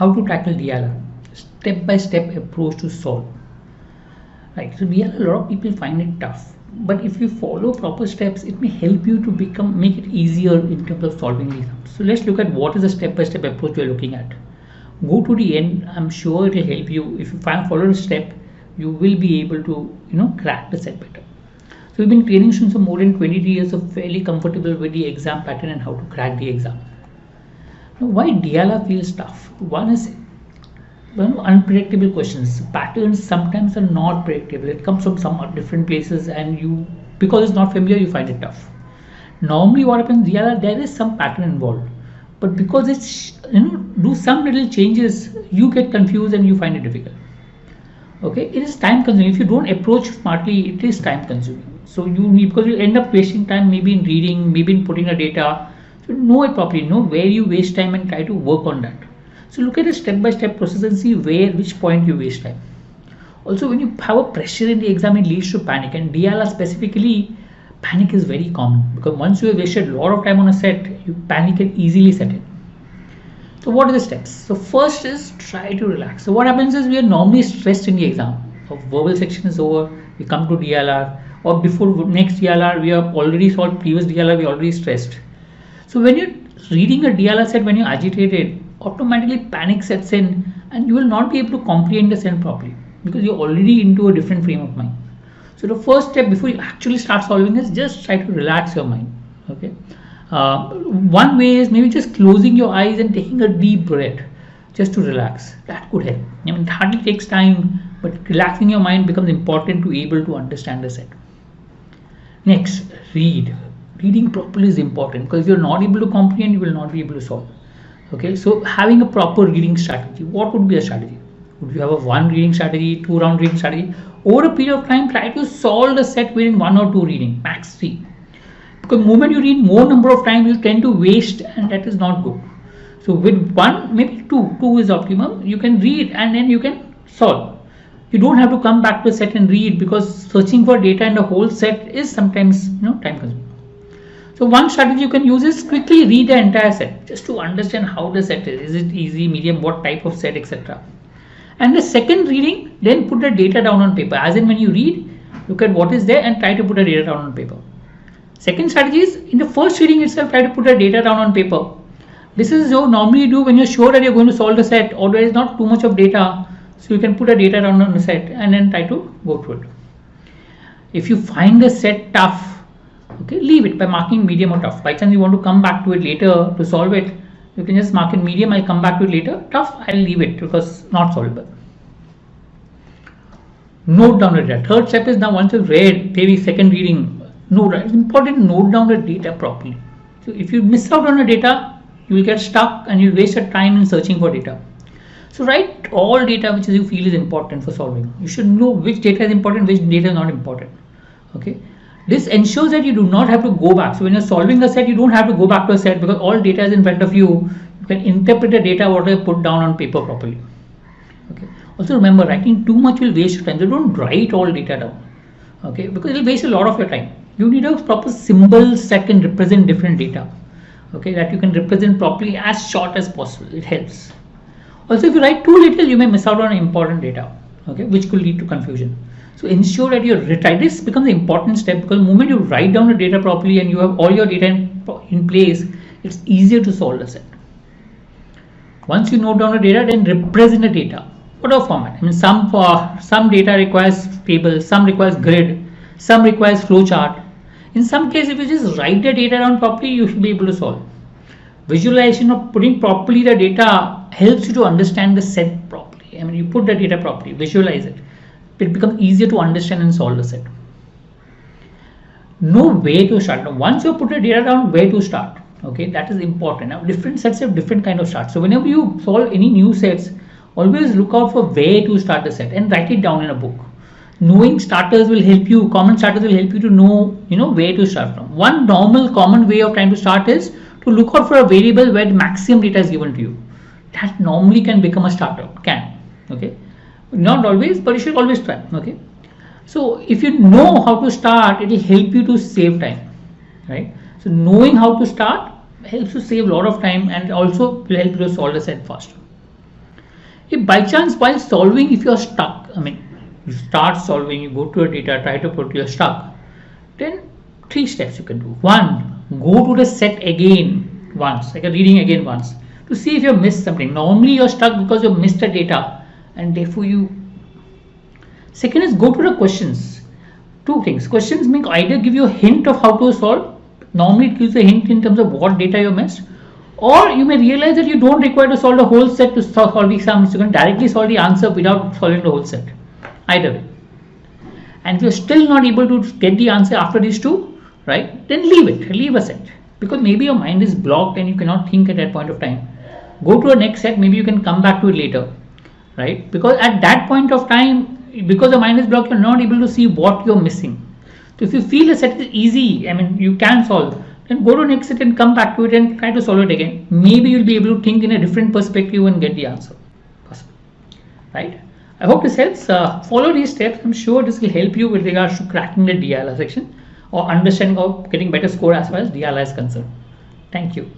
how to tackle DILR, step-by-step approach to solve. Right, so DILR, a lot of people find it tough, but if you follow proper steps, it may help you to make it easier in terms of solving these. So let's look at what is the step-by-step approach we are looking at. Go to the end. I'm sure it will help you. If you follow the step, you will be able to crack the set better. So we've been training students for more than 23 years, so fairly comfortable with the exam pattern and how to crack the exam. Now, why DILR feels tough? One is unpredictable questions. Patterns sometimes are not predictable. It comes from some different places, and because it's not familiar, you find it tough. Normally what happens in DILR, there is some pattern involved, but because it's do some little changes, you get confused and you find it difficult. Okay, it is time consuming. If you don't approach smartly, it is time consuming. So because you end up wasting time maybe in reading, maybe in putting the data. So know it properly, know where you waste time and try to work on that. So look at a step-by-step process and see which point you waste time. Also, when you have a pressure in the exam, it leads to panic, and DILR specifically, panic is very common because once you have wasted a lot of time on a set, panic can easily set in. So what are the steps? So first is try to relax. So what happens is we are normally stressed in the exam. So verbal section is over, we come to DILR, or before next DILR, we have already solved previous DILR, we are already stressed. So when you're reading a DILR set, when you're agitated, automatically panic sets in and you will not be able to comprehend the set properly because you're already into a different frame of mind. So the first step before you actually start solving is just try to relax your mind. Okay. One way is maybe just closing your eyes and taking a deep breath just to relax. That could help. I mean, it hardly takes time, but relaxing your mind becomes important to be able to understand the set. Next, read. Reading properly is important because if you're not able to comprehend, you will not be able to solve. Okay, so having a proper reading strategy. What would be a strategy? Would you have a 1 reading strategy, 2 round reading strategy? Over a period of time, try to solve the set within 1 or 2 reading, max 3. Because the moment you read more number of times, you tend to waste, and that is not good. So with 1, maybe 2 is optimum. You can read and then you can solve. You don't have to come back to a set and read because searching for data in the whole set is sometimes time consuming. So one strategy you can use is quickly read the entire set just to understand how the set is. Is it easy, medium, what type of set, etc. And the second reading, then put the data down on paper. As in when you read, look at what is there and try to put the data down on paper. Second strategy is in the first reading itself, try to put the data down on paper. This is what normally you do when you're sure that you're going to solve the set or there is not too much of data. So you can put the data down on the set and then try to go through it. If you find the set tough, okay, leave it by marking medium or tough. By chance you want to come back to it later to solve it, you can just mark it medium, I'll come back to it later. Tough, I'll leave it because not solvable. Note down the data. Third step is now once you've read, maybe second reading, it's important to note down the data properly. So if you miss out on the data, you will get stuck and you waste your time in searching for data. So write all data which you feel is important for solving. You should know which data is important, which data is not important. Okay. This ensures that you do not have to go back. So when you're solving a set, you don't have to go back to a set because all data is in front of you. You can interpret the data what I put down on paper properly. Okay. Also remember, writing too much will waste your time. So don't write all data down. Okay, because it will waste a lot of your time. You need a proper symbols that can represent different data. Okay, that you can represent properly as short as possible. It helps. Also, if you write too little, you may miss out on important data. Okay, which could lead to confusion. So ensure that you write. This becomes an important step because the moment you write down the data properly and you have all your data in place, it's easier to solve the set. Once you note down the data, then represent the data. Whatever format. I mean, some data requires table, some requires grid, some requires flowchart. In some cases, if you just write the data down properly, you should be able to solve. Visualization of putting properly the data helps you to understand the set properly. I mean, you put the data properly, visualize it. It becomes easier to understand and solve the set. Know where to start. Now, once you put the data down, where to start. Okay, that is important. Now, different sets have different kind of starts. So whenever you solve any new sets, always look out for where to start the set and write it down in a book. Knowing starters will help you, common starters will help you to know, where to start from. One common way of trying to start is to look out for a variable where the maximum data is given to you. That normally can become a starter, okay. Not always, but you should always try, okay. So if you know how to start, it will help you to save time, right. So knowing how to start helps you save a lot of time and also will help you to solve the set faster. If by chance while solving, if you're stuck, I mean, you start solving, you go to your data, try to put you're stuck, then 3 steps you can do. 1, go to the set again once, like a reading again once, to see if you missed something. Normally you're stuck because you missed the data, and therefore you. Second is go to the questions. 2 things. Questions may either give you a hint of how to solve. Normally it gives a hint in terms of what data you missed, or you may realize that you don't require to solve the whole set to solve the exam. You can directly solve the answer without solving the whole set. Either way. And if you're still not able to get the answer after these 2, right, then leave a set, because maybe your mind is blocked and you cannot think at that point of time. Go to a next set, maybe you can come back to it later, right? Because at that point of time, because the mind is blocked, you're not able to see what you're missing. So if you feel a set is easy, I mean, you can solve, then go to next set and come back to it and try to solve it again. Maybe you'll be able to think in a different perspective and get the answer. Possible, right? I hope this helps. Follow these steps. I'm sure this will help you with regards to cracking the DILR section or understanding how getting better score as far as DILR is concerned. Thank you.